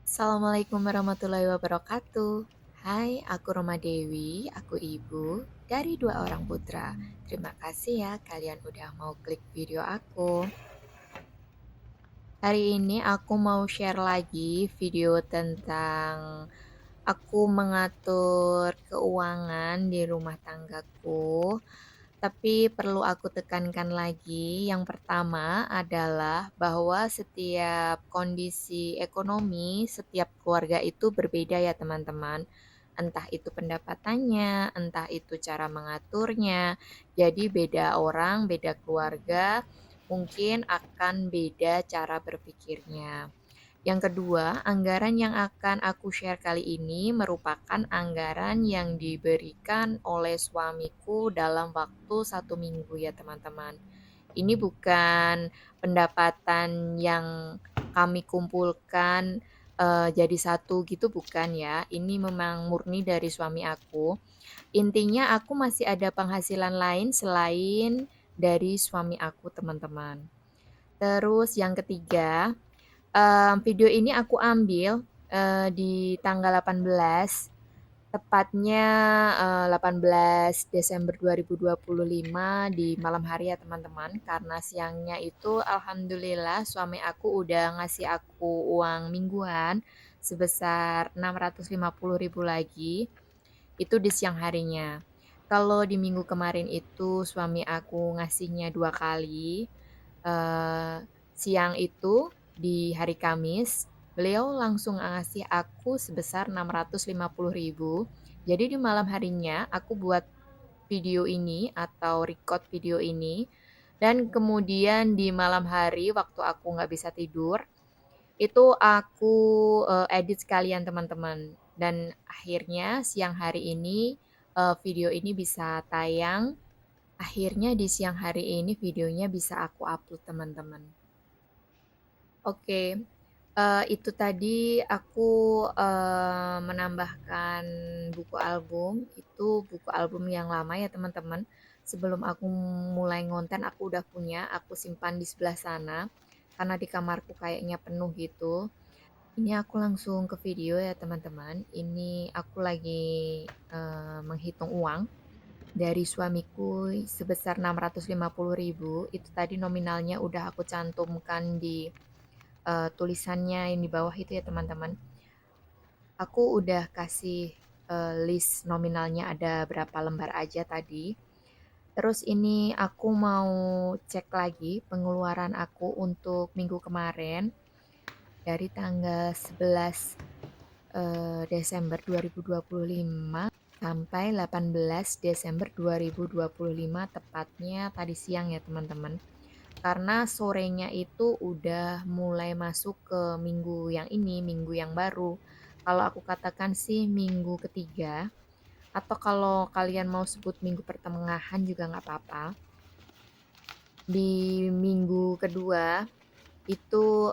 Assalamualaikum warahmatullahi wabarakatuh. Hai, aku Roma Dewi, aku ibu dari dua orang putra. Terima kasih ya kalian udah mau klik video aku. Hari ini aku mau share lagi video tentang aku mengatur keuangan di rumah tanggaku. Tapi perlu aku tekankan lagi, yang pertama adalah bahwa setiap kondisi ekonomi, setiap keluarga itu berbeda ya teman-teman. Entah itu pendapatannya, entah itu cara mengaturnya. Jadi beda orang, beda keluarga, mungkin akan beda cara berpikirnya. Yang kedua, anggaran yang akan aku share kali ini merupakan anggaran yang diberikan oleh suamiku dalam waktu 1 minggu ya teman-teman. Ini bukan pendapatan yang kami kumpulkan jadi satu gitu bukan ya. Ini memang murni dari suami aku. Intinya aku masih ada penghasilan lain selain dari suami aku teman-teman. Terus yang ketiga, video ini aku ambil, di tanggal 18, tepatnya, 18 Desember 2025 di malam hari ya teman-teman, karena siangnya itu alhamdulillah suami aku udah ngasih aku uang mingguan sebesar 650.000 lagi, itu di siang harinya. Kalau di minggu kemarin itu suami aku ngasihnya 2 kali, siang itu di hari Kamis, beliau langsung ngasih aku sebesar 650.000. Jadi di malam harinya aku buat video ini atau record video ini dan kemudian di malam hari waktu aku nggak bisa tidur, itu aku, edit sekalian teman-teman dan akhirnya siang hari ini, video ini bisa tayang, akhirnya di siang hari ini videonya bisa aku upload teman-teman. Oke, itu tadi aku, menambahkan buku album, itu buku album yang lama ya teman-teman. Sebelum aku mulai ngonten aku udah punya, aku simpan di sebelah sana, karena di kamarku kayaknya penuh gitu. Ini aku langsung ke video ya teman-teman, ini aku lagi, menghitung uang dari suamiku sebesar 650.000, itu tadi nominalnya udah aku cantumkan di tulisannya yang di bawah itu ya teman-teman. Aku udah kasih list nominalnya ada berapa lembar aja tadi. Terus ini aku mau cek lagi pengeluaran aku untuk minggu kemarin dari tanggal 11 Desember 2025 sampai 18 Desember 2025 tepatnya tadi siang ya teman-teman. Karena sorenya itu udah mulai masuk ke minggu yang ini, minggu yang baru. Kalau aku katakan sih minggu ketiga, atau kalau kalian mau sebut minggu pertengahan juga nggak apa-apa. Di minggu kedua itu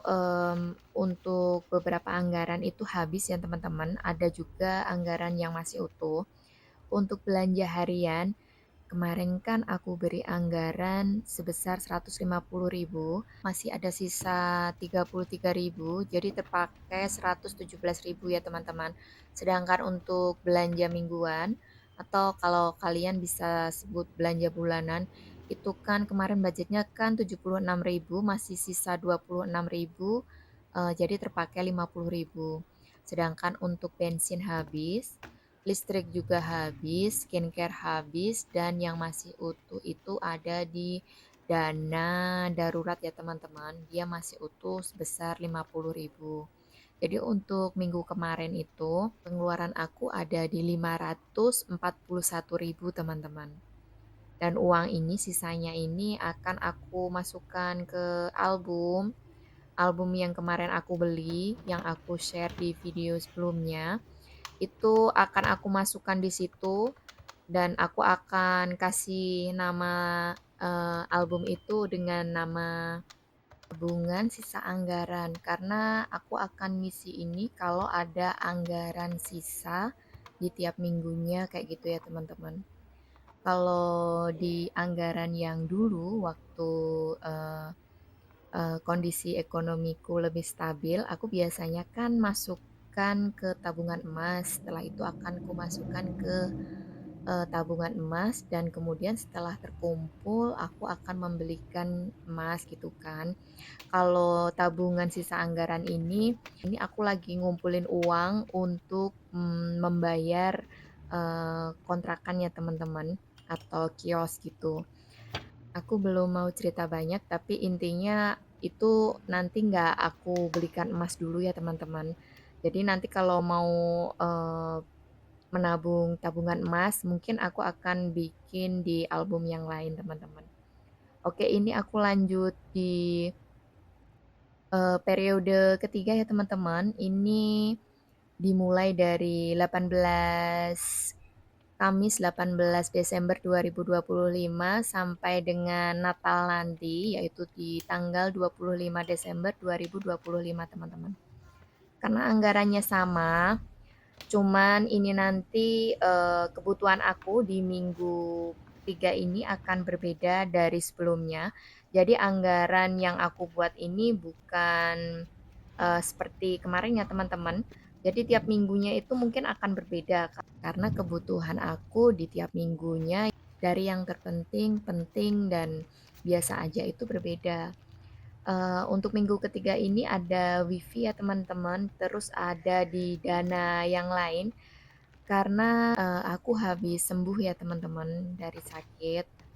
untuk beberapa anggaran itu habis ya teman-teman. Ada juga anggaran yang masih utuh. Untuk belanja harian, kemarin kan aku beri anggaran sebesar 150.000, masih ada sisa 33.000, jadi terpakai 117.000 ya teman-teman. Sedangkan untuk belanja mingguan atau kalau kalian bisa sebut belanja bulanan, itu kan kemarin budgetnya kan 76.000, masih sisa 26.000, jadi terpakai 50.000. Sedangkan untuk bensin habis, listrik juga habis, skincare habis, dan yang masih utuh itu ada di dana darurat ya teman-teman. Dia masih utuh sebesar 50.000. Jadi untuk minggu kemarin itu pengeluaran aku ada di 541.000 teman-teman. Dan uang ini sisanya ini akan aku masukkan ke album. Album yang kemarin aku beli, yang aku share di video sebelumnya itu akan aku masukkan di situ dan aku akan kasih nama album itu dengan nama tabungan sisa anggaran karena aku akan ngisi ini kalau ada anggaran sisa di tiap minggunya kayak gitu ya teman-teman. Kalau di anggaran yang dulu waktu kondisi ekonomiku lebih stabil, aku biasanya kan masukkan ke tabungan emas, setelah itu akan kumasukkan ke tabungan emas dan kemudian setelah terkumpul aku akan membelikan emas gitu kan. Kalau tabungan sisa anggaran ini aku lagi ngumpulin uang untuk, membayar, kontrakannya teman-teman atau kios gitu. Aku belum mau cerita banyak, tapi intinya itu nanti nggak aku belikan emas dulu ya teman-teman. Jadi nanti kalau mau, eee, menabung tabungan emas, mungkin aku akan bikin di album yang lain teman-teman. Oke, ini aku lanjut di periode ketiga ya teman-teman, ini dimulai dari 18 Desember 2025 sampai dengan Natal nanti, yaitu di tanggal 25 Desember 2025 teman-teman. Karena anggarannya sama, cuman ini nanti kebutuhan aku di minggu 3 ini akan berbeda dari sebelumnya. Jadi anggaran yang aku buat ini bukan seperti kemarin ya teman-teman. Jadi tiap minggunya itu mungkin akan berbeda karena kebutuhan aku di tiap minggunya dari yang terpenting, penting, dan biasa aja itu berbeda. Untuk minggu ketiga ini ada wifi ya teman-teman, terus ada di Dana yang lain karena aku habis sembuh ya teman-teman dari sakit.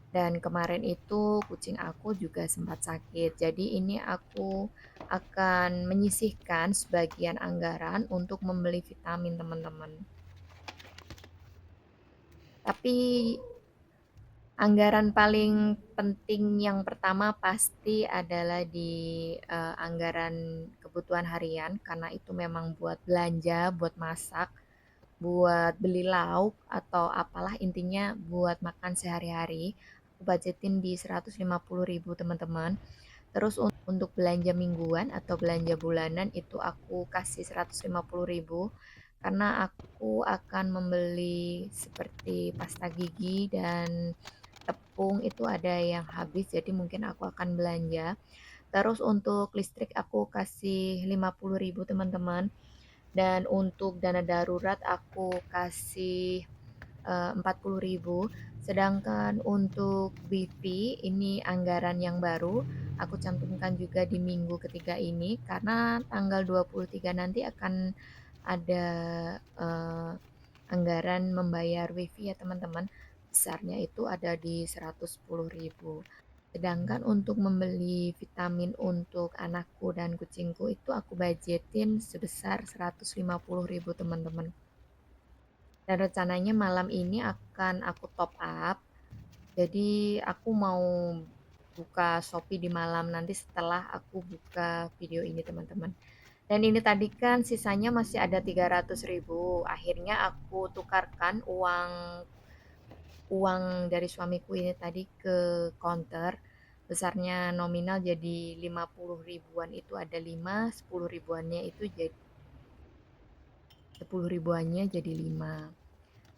Dan kemarin itu kucing aku juga sempat sakit. Jadi ini aku akan menyisihkan sebagian anggaran untuk membeli vitamin teman-teman. Tapi anggaran paling penting yang pertama pasti adalah di anggaran kebutuhan harian karena itu memang buat belanja, buat masak, buat beli lauk atau apalah intinya buat makan sehari-hari. Aku budgetin di 150.000 teman-teman. Terus untuk belanja mingguan atau belanja bulanan itu aku kasih 150.000 karena aku akan membeli seperti pasta gigi dan tepung itu ada yang habis jadi mungkin aku akan belanja. Terus untuk listrik aku kasih 50.000 teman-teman dan untuk dana darurat aku kasih 40.000. Sedangkan untuk wifi ini anggaran yang baru aku cantumkan juga di minggu ketiga ini karena tanggal 23 nanti akan ada eh, anggaran membayar wifi ya teman-teman. Besarnya itu ada di 110.000. Sedangkan untuk membeli vitamin untuk anakku dan kucingku itu aku budgetin sebesar 150.000 teman-teman. Dan rencananya malam ini akan aku top up. Jadi aku mau buka Shopee di malam nanti setelah aku buka video ini teman-teman. Dan ini tadi kan sisanya masih ada 300.000. Akhirnya aku tukarkan uang uang dari suamiku ini tadi ke counter. Besarnya nominal jadi 50 ribuan itu ada 5, 10 ribuannya itu jadi 10 ribuannya jadi 5.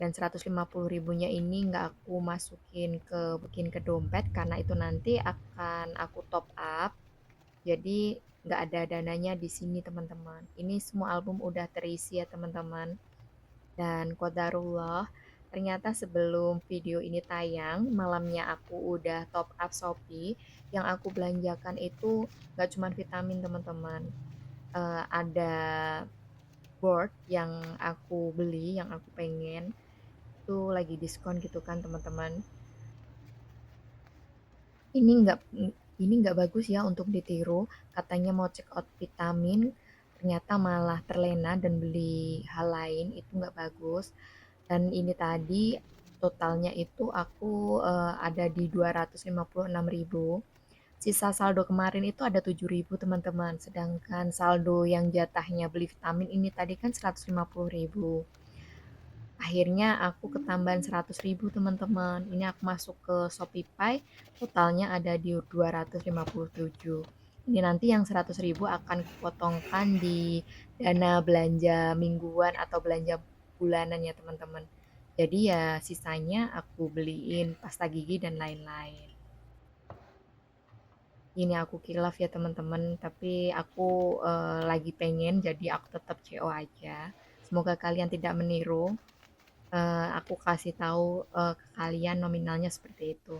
Dan 150.000-nya ini nggak aku masukin ke dompet karena itu nanti akan aku top up. Jadi nggak ada dananya di sini teman-teman. Ini semua album udah terisi ya teman-teman. Dan qadarullah, ternyata sebelum video ini tayang, malamnya aku udah top up Shopee. Yang aku belanjakan itu nggak cuma vitamin teman-teman. Ada board yang aku beli, yang aku pengen itu lagi diskon gitu kan teman-teman. Ini nggak ini nggak bagus ya untuk ditiru. Katanya mau check out vitamin, ternyata malah terlena dan beli hal lain itu nggak bagus. Dan ini tadi totalnya itu aku ada di 256.000. Sisa saldo kemarin itu ada 7.000 teman-teman. Sedangkan saldo yang jatahnya beli vitamin ini tadi kan 150.000. Akhirnya aku ketambahan 100.000 teman-teman. Ini aku masuk ke Shopee, totalnya ada di 257. Ini nanti yang 100.000 akan kupotongkan di dana belanja mingguan atau belanja bulanan ya teman-teman. Jadi ya sisanya aku beliin pasta gigi dan lain-lain. Ini aku kilaf ya teman-teman, tapi aku lagi pengen jadi aku tetap CO aja. Semoga kalian tidak meniru. Aku kasih tahu ke kalian nominalnya seperti itu.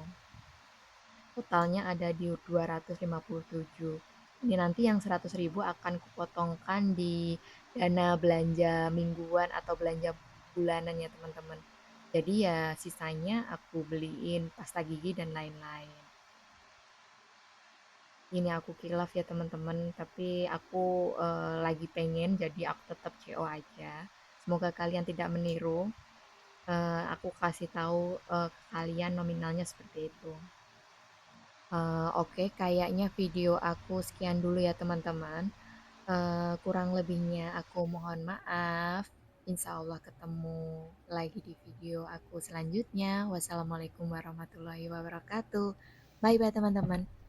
Totalnya ada di 257. Ini nanti yang 100.000 akan kupotongkan di dana belanja mingguan atau belanja bulanan ya teman-teman. Jadi ya sisanya aku beliin pasta gigi dan lain-lain. Ini aku kilaf ya teman-teman, tapi aku lagi pengen jadi aku tetap CO aja. Semoga kalian tidak meniru. Aku kasih tahu ke kalian nominalnya seperti itu. Oke, kayaknya video aku sekian dulu ya teman-teman. Kurang lebihnya aku mohon maaf. Insya Allah ketemu lagi di video aku selanjutnya. Wassalamualaikum warahmatullahi wabarakatuh. Bye bye teman-teman.